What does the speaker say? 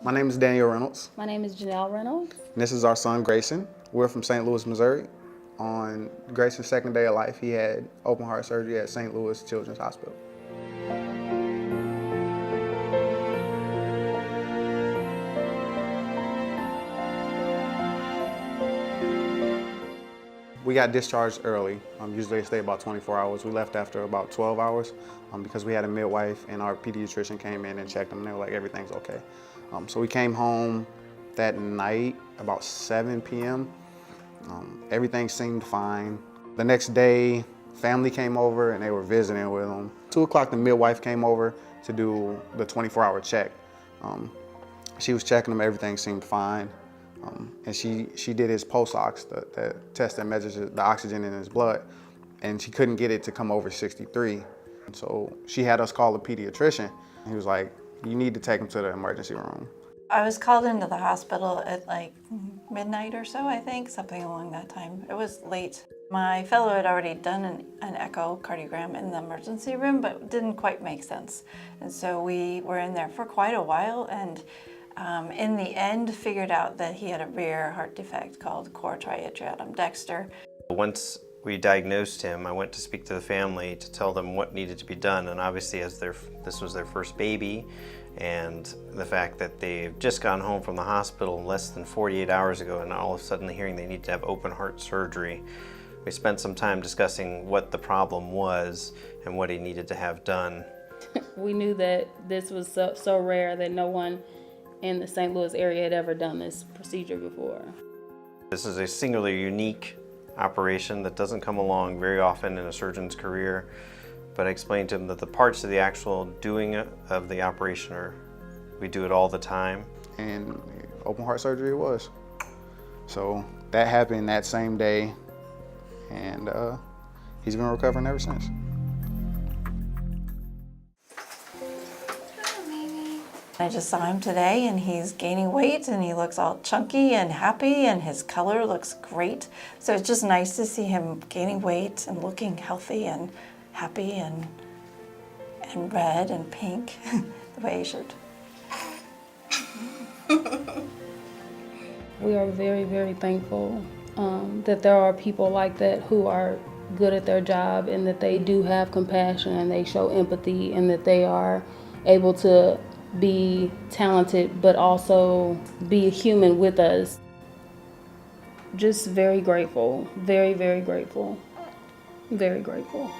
My name is Daniel Reynolds. My name is Janelle Reynolds. And this is our son, Grayson. We're from St. Louis, Missouri. On Grayson's second day of life, he had open heart surgery at St. Louis Children's Hospital. We got discharged early. Usually they stay about 24 hours. We left after about 12 hours because we had a midwife and our pediatrician came in and checked them and they were like, everything's okay. So we came home that night about 7 p.m. Everything seemed fine. The next day, family came over and they were visiting with him. 2 o'clock, the midwife came over to do the 24-hour check. She was checking him, everything seemed fine. And she did his pulse ox, the test that measures the oxygen in his blood, and she couldn't get it to come over 63. So she had us call the pediatrician. He was like, you need to take him to the emergency room. I was called into the hospital at like midnight or so, I think, something along that time. It was late. My fellow had already done an echocardiogram in the emergency room, but it didn't quite make sense. And so we were in there for quite a while, and in the end figured out that he had a rare heart defect called core triatriatum dexter. Once we diagnosed him, I went to speak to the family to tell them what needed to be done, and obviously as this was their first baby, and the fact that they've just gone home from the hospital less than 48 hours ago and all of a sudden hearing they need to have open heart surgery, we spent some time discussing what the problem was and what he needed to have done. We knew that this was so rare that no one in the St. Louis area had ever done this procedure before. This is a singularly unique operation that doesn't come along very often in a surgeon's career, but I explained to him that the parts of the actual doing of the operation we do it all the time. And open heart surgery it was. So that happened that same day, and he's been recovering ever since. I just saw him today and he's gaining weight and he looks all chunky and happy and his color looks great. So it's just nice to see him gaining weight and looking healthy and happy and red and pink the way he should. We are very, very thankful that there are people like that who are good at their job and that they do have compassion and they show empathy and that they are able to be talented but also be a human with us. Just very grateful, very, very grateful, very grateful.